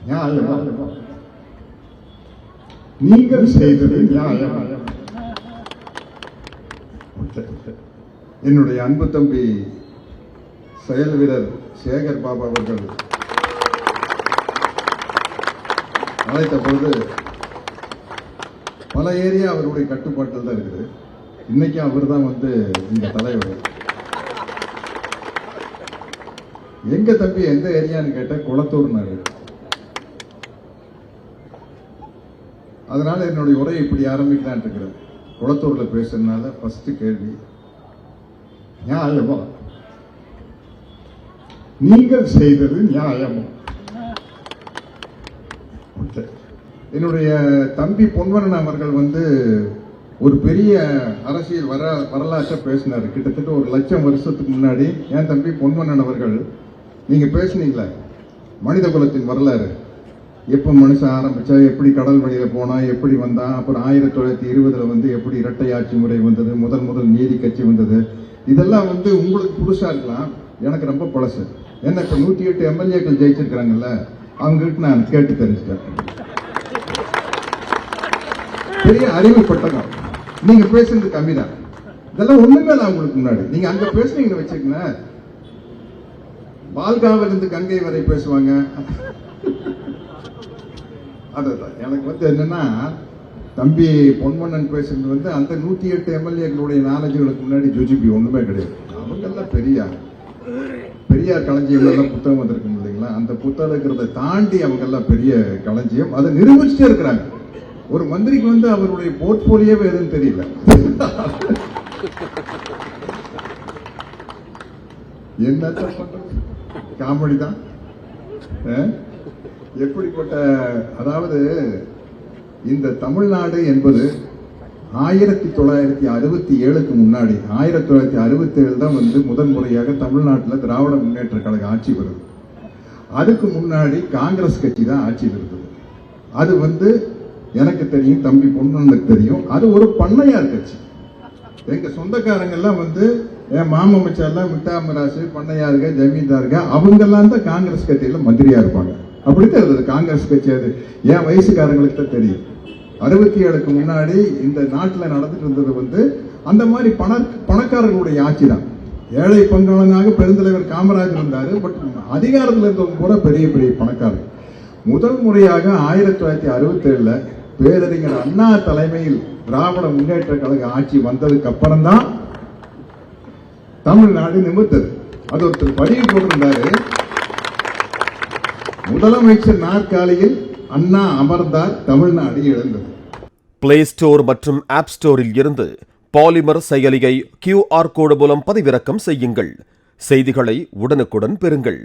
நியாயமா? நீங்கள் செய்தது நியாயம். என்னுடைய அன்பு தம்பி செயல் வீரர் சேகர் பாபு அவர்கள் அழைத்த பொழுது பல ஏரியா அவருடைய கட்டுப்பாட்டில் தான் இருக்குது. இன்னைக்கு அவர் தான் இந்த தலைவர். எங்க தம்பி எந்த ஏரியான்னு கேட்ட குளத்தூர்னாரு. அதனால என்னுடைய உரையை இப்படி ஆரம்பிக்கலான் இருக்கிறேன். குளத்தூர்ல பேசுறதுனால ஃபர்ஸ்ட் கேள்வி, நியாயமா? நீங்கள் செய்தது நியாயமா? என்னுடைய தம்பி பொன்வனன் அவர்கள் ஒரு பெரிய அரசியல் வரலாற்றை பேசினார். கிட்டத்தட்ட 1,00,000 வருஷத்துக்கு முன்னாடி என் தம்பி பொன்வனன் அவர்கள், நீங்க பேசுனீங்களே மனித குலத்தின் வரலாறு, எப்ப மனுஷன் ஆரம்பிச்சா, எப்படி கடல் வழியில போனா, எப்படி வந்தான், அப்புறம் 1920 எப்படி இரட்டை ஆட்சி முறை வந்தது, முதல் நீதி கட்சி வந்தது, இதெல்லாம் உங்களுக்கு புதுசா இருக்கலாம், எனக்கு ரொம்ப பழசு. ஏன்னா இப்ப 108 எம்எல்ஏக்கள் ஜெயிச்சிருக்கிறாங்கல்ல, அவங்ககிட்ட நான் கேட்டு தெரிஞ்சுட்டேன். பெரிய அறிவுப்பட்டகம். நீங்க பேசுறது கம்மிதான். இதெல்லாம் ஒண்ணுமே நான் உங்களுக்கு முன்னாடி நீங்க அங்க பேசுனீங்கன்னு வச்சுக்கங்க, பால்காவில இருந்து கங்கை வரை பேசுவாங்க. அதுதான் எனக்கு என்னன்னா, தம்பி பொன்வண்ணன் பேசுறது அந்த 108 எம்எல்ஏக்களுடைய நாலேஜுகளுக்கு முன்னாடி ஜுஜிபி ஒண்ணுமே கிடையாது. அவங்கெல்லாம் பெரியார் களஞ்சியம் எல்லாம் புத்தகம் வந்திருக்கும் இல்லைங்களா, அந்த புத்தகம் இருக்கிறத தாண்டி அவங்க எல்லாம் பெரிய களஞ்சியம். அதை நிரூபிச்சுட்டே இருக்கிறாங்க. ஒரு மந்திரிக்கு அவருடைய போர்ட்போலியோவே எதுன்னு தெரியல. என்ன பண்றது, காமெடி தான். எப்படிப்பட்ட, அதாவது இந்த தமிழ்நாடு என்பது 1967க்கு முன்னாடி 1967 தான் முதன் முறையாக தமிழ்நாட்டில் திராவிட முன்னேற்ற கழக ஆட்சி வருது. அதுக்கு முன்னாடி காங்கிரஸ் கட்சி தான் ஆட்சியில் இருந்தது. அது எனக்கு தெரியும், தம்பி பொன்வண்ணனுக்கு தெரியும். அது ஒரு பண்ணையார் கட்சி. எங்க சொந்தக்காரங்க எல்லாம் என் மாமச்சாலாம் மிட்டாமராசு, பண்ணையாருங்க, ஜமீன்தாருங்க, அவங்க எல்லாம் தான் காங்கிரஸ் கட்சியில மந்திரியா இருப்பாங்க. அப்படித்தான் இருந்தது காங்கிரஸ் கட்சி. அது என் வயசுக்காரங்களுக்கு தான் தெரியும். 67க்கு முன்னாடி இந்த நாட்டில் நடந்துட்டு இருந்தது அந்த மாதிரி பணக்காரர்களுடைய ஆட்சி தான். ஏழை பங்காளனாக பெருந்தலைவர் காமராஜர் இருந்தாரு. பட் அதிகாரத்தில் இருந்தவங்க கூட பெரிய பெரிய பணக்காரர். முதல் முறையாக 1967 பேரறிஞர் அண்ணா தலைமையில் திராவிட முன்னேற்ற கழக ஆட்சி வந்ததுக்கு அப்புறம் தான் தமிழ்நாடு நிமிர்ந்தது. அது ஒருத்தர் பதிவு போட்டிருந்தாரு, முதலமைச்சர் நாற்காலியில் அண்ணா அமர்ந்தார், தமிழ்நாடு எழுந்தது. பிளே ஸ்டோர் மற்றும் ஆப் ஸ்டோரில் இருந்து பாலிமர் செயலியை QR கோடு மூலம் பதிவிறக்கம் செய்யுங்கள். செய்திகளை உடனுக்குடன் பெறுங்கள்.